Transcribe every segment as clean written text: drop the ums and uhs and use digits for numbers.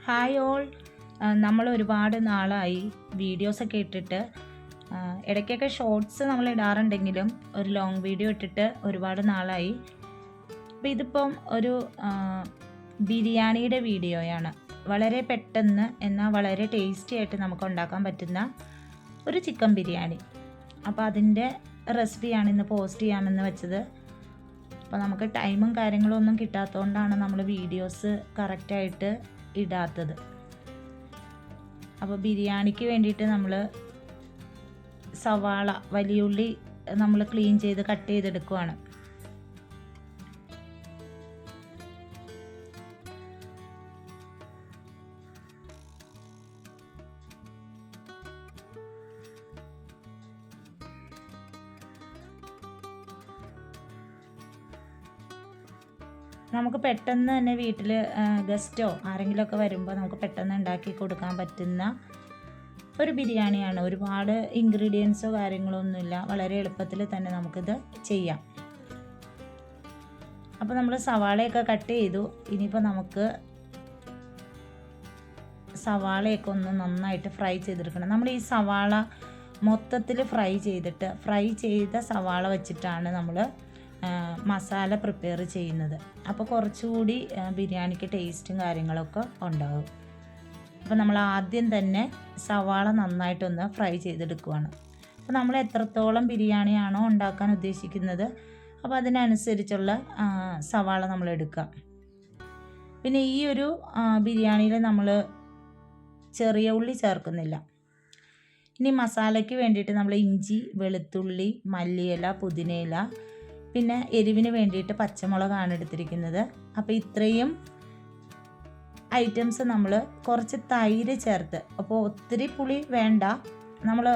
Hi all. നമ്മൾ ഒരുപാട് നാളായി വീഡിയോസൊക്കെ ഇട്ടിട്ട്, ഇടയ്ക്കൊക്കെ ഷോർട്സ് നമ്മൾ ഇടാറുണ്ടെങ്കിലും ഒരു ലോങ് വീഡിയോ ഇട്ടിട്ട് ഒരുപാട് നാളായി. അപ്പോൾ ഇതിപ്പം ഒരു ബിരിയാണിയുടെ വീഡിയോയാണ്. വളരെ പെട്ടെന്ന് എന്നാൽ വളരെ ടേസ്റ്റി ആയിട്ട് നമുക്ക് ഉണ്ടാക്കാൻ പറ്റുന്ന ഒരു ചിക്കൻ ബിരിയാണി. അപ്പോൾ അതിൻ്റെ റെസിപ്പിയാണ് ഇന്ന് പോസ്റ്റ് ചെയ്യാമെന്ന് വെച്ചത്. അപ്പോൾ നമുക്ക് ടൈമും കാര്യങ്ങളും ഒന്നും കിട്ടാത്തതുകൊണ്ടാണ് നമ്മൾ വീഡിയോസ് കറക്റ്റായിട്ട് ഇടാത്തത്. അപ്പോൾ ബിരിയാണിക്ക് വേണ്ടിയിട്ട് നമ്മൾ സവാള, വലിയുള്ളി നമ്മൾ ക്ലീൻ ചെയ്ത് കട്ട് ചെയ്തെടുക്കുവാണ്. നമുക്ക് പെട്ടെന്ന് തന്നെ വീട്ടിൽ ഗസ്റ്റോ ആരെങ്കിലുമൊക്കെ വരുമ്പോൾ നമുക്ക് പെട്ടെന്ന് ഉണ്ടാക്കി കൊടുക്കാൻ പറ്റുന്ന ഒരു ബിരിയാണിയാണ്. ഒരുപാട് ഇൻഗ്രീഡിയൻസോ കാര്യങ്ങളോ ഒന്നുമില്ല, വളരെ എളുപ്പത്തിൽ തന്നെ നമുക്കിത് ചെയ്യാം. അപ്പോൾ നമ്മൾ സവാളയൊക്കെ കട്ട് ചെയ്തു. ഇനിയിപ്പോൾ നമുക്ക് സവാളയൊക്കെ ഒന്ന് നന്നായിട്ട് ഫ്രൈ ചെയ്തെടുക്കണം. നമ്മൾ ഈ സവാള മൊത്തത്തിൽ ഫ്രൈ ചെയ്ത സവാള വെച്ചിട്ടാണ് നമ്മൾ മസാല പ്രിപ്പയർ ചെയ്യുന്നത്. അപ്പോൾ കുറച്ചുകൂടി ബിരിയാണിക്ക് ടേസ്റ്റും കാര്യങ്ങളൊക്കെ ഉണ്ടാകും. അപ്പോൾ നമ്മൾ ആദ്യം തന്നെ സവാള നന്നായിട്ടൊന്ന് ഫ്രൈ ചെയ്തെടുക്കുകയാണ്. അപ്പോൾ നമ്മൾ എത്രത്തോളം ബിരിയാണിയാണോ ഉണ്ടാക്കാൻ ഉദ്ദേശിക്കുന്നത് അപ്പോൾ അതിനനുസരിച്ചുള്ള സവാള നമ്മൾ എടുക്കുക. പിന്നെ ഈ ഒരു ബിരിയാണിയിൽ നമ്മൾ ചെറിയ ഉള്ളി ചേർക്കുന്നില്ല. ഇനി മസാലയ്ക്ക് വേണ്ടിയിട്ട് നമ്മൾ ഇഞ്ചി, വെളുത്തുള്ളി, മല്ലിയില, പുതിനയില, പിന്നെ എരിവിന് വേണ്ടിയിട്ട് പച്ചമുളകാണ് എടുത്തിരിക്കുന്നത്. അപ്പോൾ ഇത്രയും ഐറ്റംസ് നമ്മൾ കുറച്ച് തൈര് ചേർത്ത്, അപ്പോൾ ഒത്തിരി പുളി വേണ്ട, നമ്മൾ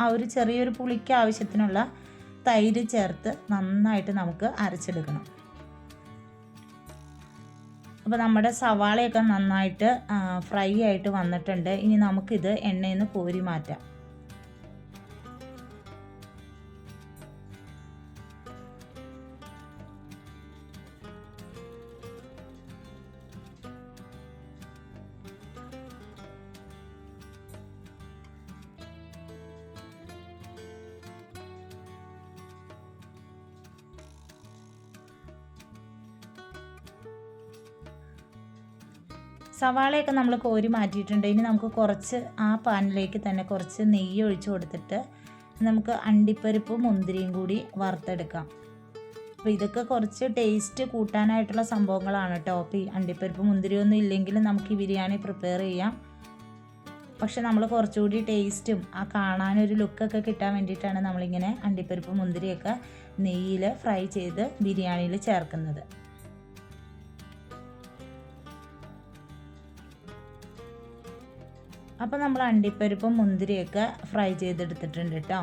ആ ഒരു ചെറിയൊരു പുളിക്ക് ആവശ്യത്തിനുള്ള തൈര് ചേർത്ത് നന്നായിട്ട് നമുക്ക് അരച്ചെടുക്കണം. അപ്പോൾ നമ്മുടെ സവാളയൊക്കെ നന്നായിട്ട് ഫ്രൈ ആയിട്ട് വന്നിട്ടുണ്ട്. ഇനി നമുക്കിത് എണ്ണയിൽ നിന്ന് കോരി മാറ്റാം. സവാളയൊക്കെ നമ്മൾ കോരി മാറ്റിയിട്ടുണ്ട്. ഇനി നമുക്ക് കുറച്ച് ആ പാനിലേക്ക് തന്നെ കുറച്ച് നെയ്യ് ഒഴിച്ച് കൊടുത്തിട്ട് നമുക്ക് അണ്ടിപ്പരിപ്പും മുന്തിരിയും കൂടി വറുത്തെടുക്കാം. അപ്പോൾ ഇതൊക്കെ കുറച്ച് ടേസ്റ്റ് കൂട്ടാനായിട്ടുള്ള സംഭവങ്ങളാണ് കേട്ടോ. അപ്പോൾ ഈ അണ്ടിപ്പരിപ്പ് മുന്തിരിയൊന്നും ഇല്ലെങ്കിൽ നമുക്ക് ഈ ബിരിയാണി പ്രിപ്പയർ ചെയ്യാം. പക്ഷെ നമ്മൾ കുറച്ചുകൂടി ടേസ്റ്റും ആ കാണാനൊരു ലുക്കൊക്കെ കിട്ടാൻ വേണ്ടിയിട്ടാണ് നമ്മളിങ്ങനെ അണ്ടിപ്പരിപ്പ് മുന്തിരിയൊക്കെ നെയ്യിൽ ഫ്രൈ ചെയ്ത് ബിരിയാണിയിൽ ചേർക്കുന്നത്. അപ്പോൾ നമ്മൾ അണ്ടിപ്പരിപ്പും മുന്തിരിയൊക്കെ ഫ്രൈ ചെയ്തെടുത്തിട്ടുണ്ട് കേട്ടോ.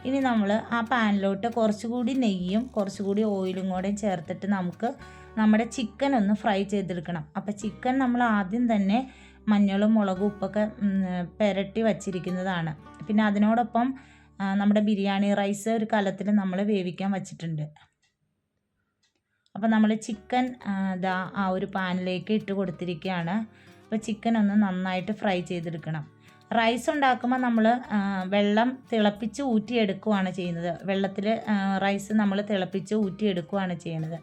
ഇനി നമ്മൾ ആ പാനിലോട്ട് കുറച്ചുകൂടി നെയ്യും കുറച്ചുകൂടി ഓയിലും കൂടെ ചേർത്തിട്ട് നമുക്ക് നമ്മുടെ ചിക്കൻ ഒന്ന് ഫ്രൈ ചെയ്തെടുക്കണം. അപ്പോൾ ചിക്കൻ നമ്മൾ ആദ്യം തന്നെ മഞ്ഞളും മുളകും ഉപ്പൊക്കെ പുരട്ടി വച്ചിരിക്കുന്നതാണ്. പിന്നെ അതിനോടൊപ്പം നമ്മുടെ ബിരിയാണി റൈസ് ഒരു കലത്തിൽ നമ്മൾ വേവിക്കാൻ വച്ചിട്ടുണ്ട്. അപ്പോൾ നമ്മൾ ചിക്കൻ ആ ഒരു പാനിലേക്ക് ഇട്ട് കൊടുത്തിരിക്കുകയാണ്. അപ്പോൾ ചിക്കൻ ഒന്ന് നന്നായിട്ട് ഫ്രൈ ചെയ്തെടുക്കണം. റൈസ് ഉണ്ടാക്കുമ്പോൾ നമ്മൾ വെള്ളം തിളപ്പിച്ച് ഊറ്റിയെടുക്കുകയാണ് ചെയ്യുന്നത്. വെള്ളത്തിൽ റൈസ് നമ്മൾ തിളപ്പിച്ച് ഊറ്റിയെടുക്കുകയാണ് ചെയ്യുന്നത്.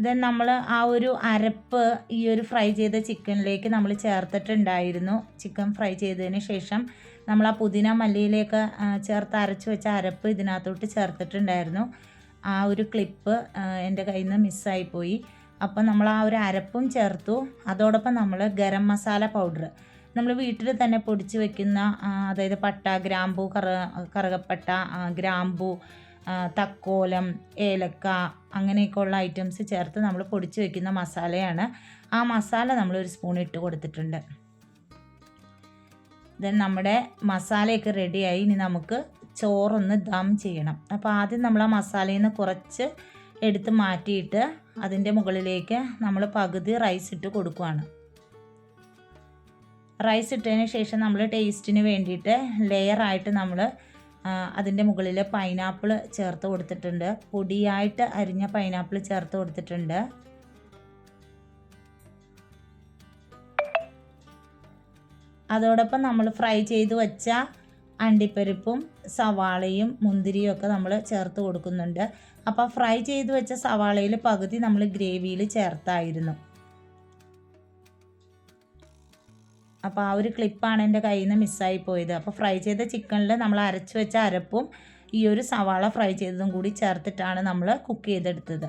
ദെൻ നമ്മൾ ആ ഒരു അരപ്പ് ഈ ഒരു ഫ്രൈ ചെയ്ത ചിക്കനിലേക്ക് നമ്മൾ ചേർത്തിട്ടുണ്ടായിരുന്നു. ചിക്കൻ ഫ്രൈ ചെയ്തതിന് ശേഷം നമ്മൾ ആ പുതിന മല്ലിയിലേക്ക് ചേർത്ത് അരച്ച് വെച്ച അരപ്പ് ഇതിനകത്തോട്ട് ചേർത്തിട്ടുണ്ടായിരുന്നു. ആ ഒരു ക്ലിപ്പ് എൻ്റെ കയ്യിൽ നിന്ന് മിസ്സായിപ്പോയി. അപ്പം നമ്മൾ ആ ഒരു അരപ്പും ചേർത്തു. അതോടൊപ്പം നമ്മൾ ഗരം മസാല പൗഡർ നമ്മൾ വീട്ടിൽ തന്നെ പൊടിച്ച് വെക്കുന്ന, അതായത് പട്ട, ഗ്രാമ്പൂ, കറുകപ്പട്ട, ഗ്രാമ്പൂ, തക്കോലം, ഏലക്ക അങ്ങനെയൊക്കെയുള്ള ഐറ്റംസ് ചേർത്ത് നമ്മൾ പൊടിച്ച് വെക്കുന്ന മസാലയാണ്. ആ മസാല നമ്മൾ ഒരു സ്പൂൺ ഇട്ട് കൊടുത്തിട്ടുണ്ട്. ദെൻ നമ്മുടെ മസാലയൊക്കെ റെഡിയായി. ഇനി നമുക്ക് ചോറൊന്ന് ദം ചെയ്യണം. അപ്പോൾ ആദ്യം നമ്മൾ ആ മസാലയിൽ നിന്ന് കുറച്ച് എടുത്ത് മാറ്റിയിട്ട് അതിൻ്റെ മുകളിലേക്ക് നമ്മൾ പകുതി റൈസ് ഇട്ട് കൊടുക്കുകയാണ്. റൈസ് ഇട്ടതിന് ശേഷം നമ്മൾ ടേസ്റ്റിന് വേണ്ടിയിട്ട് ലെയറായിട്ട് നമ്മൾ അതിൻ്റെ മുകളിൽ പൈനാപ്പിൾ ചേർത്ത് കൊടുത്തിട്ടുണ്ട്. പൊടിയായിട്ട് അരിഞ്ഞ പൈനാപ്പിൾ ചേർത്ത് കൊടുത്തിട്ടുണ്ട്. അതോടൊപ്പം നമ്മൾ ഫ്രൈ ചെയ്ത് വെച്ച അണ്ടിപ്പരിപ്പും സവാളയും മുന്തിരിയും ഒക്കെ നമ്മൾ ചേർത്ത് കൊടുക്കുന്നുണ്ട്. അപ്പോൾ ഫ്രൈ ചെയ്ത് വെച്ച സവാളയിൽ പകുതി നമ്മൾ ഗ്രേവിയിൽ ചേർത്തായിരുന്നു. അപ്പോൾ ആ ഒരു ക്ലിപ്പാണ് എൻ്റെ കയ്യിൽ നിന്ന് മിസ്സായി പോയത്. അപ്പോൾ ഫ്രൈ ചെയ്ത ചിക്കനിൽ നമ്മൾ അരച്ച് വെച്ച അരപ്പും ഈ ഒരു സവാള ഫ്രൈ ചെയ്തതും കൂടി ചേർത്തിട്ടാണ് നമ്മൾ കുക്ക് ചെയ്തെടുത്തത്.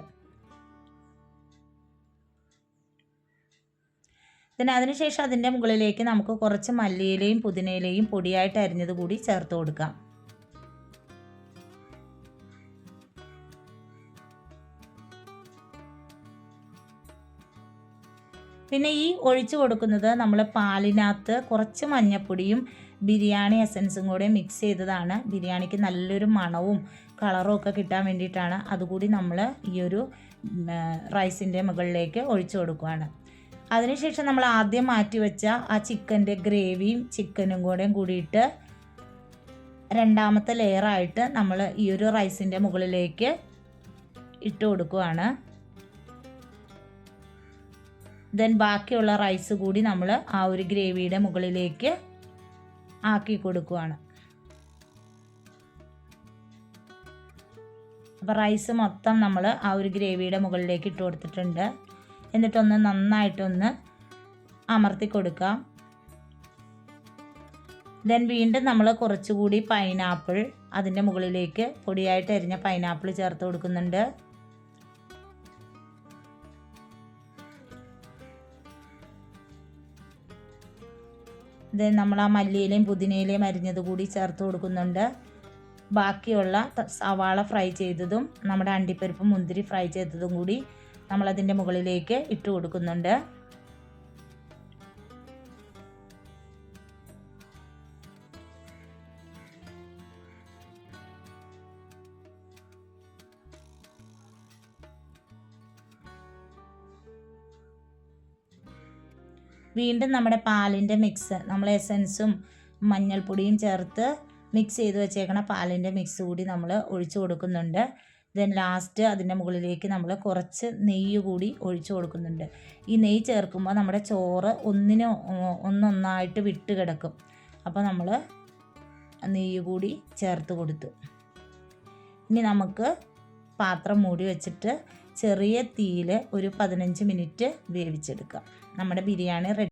പിന്നെ അതിനുശേഷം അതിൻ്റെ മുകളിലേക്ക് നമുക്ക് കുറച്ച് മല്ലിയിലയും പുതിനയിലയും പൊടിയായിട്ട് അരിഞ്ഞത് കൂടി ചേർത്ത് കൊടുക്കാം. പിന്നെ ഈ ഒഴിച്ചു കൊടുക്കുന്നത് നമ്മൾ പാലിനകത്ത് കുറച്ച് മഞ്ഞൾപ്പൊടിയും ബിരിയാണി എസൻസും കൂടെ മിക്സ് ചെയ്തതാണ്. ബിരിയാണിക്ക് നല്ലൊരു മണവും കളറും ഒക്കെ കിട്ടാൻ വേണ്ടിയിട്ടാണ്. അതുകൂടി നമ്മൾ ഈ ഒരു റൈസിൻ്റെ മുകളിലേക്ക് ഒഴിച്ചു കൊടുക്കുകയാണ്. അതിനുശേഷം നമ്മൾ ആദ്യം മാറ്റി വെച്ച ആ ചിക്കൻ്റെ ഗ്രേവിയും ചിക്കനും കൂടിയിട്ട് രണ്ടാമത്തെ ലെയറായിട്ട് നമ്മൾ ഈ ഒരു റൈസിൻ്റെ മുകളിലേക്ക് ഇട്ട് കൊടുക്കുകയാണ്. ദെൻ ബാക്കിയുള്ള റൈസ് കൂടി നമ്മൾ ആ ഒരു ഗ്രേവിയുടെ മുകളിലേക്ക് ആക്കി കൊടുക്കുകയാണ്. അപ്പോൾ റൈസ് മൊത്തം നമ്മൾ ആ ഒരു ഗ്രേവിയുടെ മുകളിലേക്ക് ഇട്ട് കൊടുത്തിട്ടുണ്ട്. എന്നിട്ടൊന്ന് നന്നായിട്ടൊന്ന് അമർത്തി കൊടുക്കാം. ദെൻ വീണ്ടും നമ്മൾ കുറച്ചുകൂടി പൈനാപ്പിൾ അതിൻ്റെ മുകളിലേക്ക് പൊടിയായിട്ട് അരിഞ്ഞ പൈനാപ്പിൾ ചേർത്ത് കൊടുക്കുന്നുണ്ട്. ദെൻ നമ്മൾ ആ മല്ലിയിലയും പുതിനയിലയും അരിഞ്ഞത് കൂടി ചേർത്ത് കൊടുക്കുന്നുണ്ട്. ബാക്കിയുള്ള സവാള ഫ്രൈ ചെയ്തതും നമ്മുടെ അണ്ടിപ്പരിപ്പ് മുന്തിരി ഫ്രൈ ചെയ്തതും കൂടി നമ്മളതിൻ്റെ മുകളിലേക്ക് ഇട്ട് കൊടുക്കുന്നുണ്ട്. വീണ്ടും നമ്മുടെ പാലിൻ്റെ മിക്സ് നമ്മൾ എസൻസും മഞ്ഞൾപ്പൊടിയും ചേർത്ത് മിക്സ് ചെയ്ത് വെച്ചേക്കണ പാലിൻ്റെ മിക്സ് കൂടി നമ്മൾ ഒഴിച്ചു കൊടുക്കുന്നുണ്ട്. ദെൻ ലാസ്റ്റ് അതിൻ്റെ മുകളിലേക്ക് നമ്മൾ കുറച്ച് നെയ്യ് കൂടി ഒഴിച്ചു കൊടുക്കുന്നുണ്ട്. ഈ നെയ്യ് ചേർക്കുമ്പോൾ നമ്മുടെ ചോറ് ഒന്നൊന്നായിട്ട് വിട്ട് കിടക്കും. അപ്പോൾ നമ്മൾ നെയ്യ് കൂടി ചേർത്ത് കൊടുത്തു. ഇനി നമുക്ക് പാത്രം മൂടി വെച്ചിട്ട് ചെറിയ തീയിൽ ഒരു 15 മിനിറ്റ് വേവിച്ചെടുക്കാം. നമ്മുടെ ബിരിയാണി റെഡി.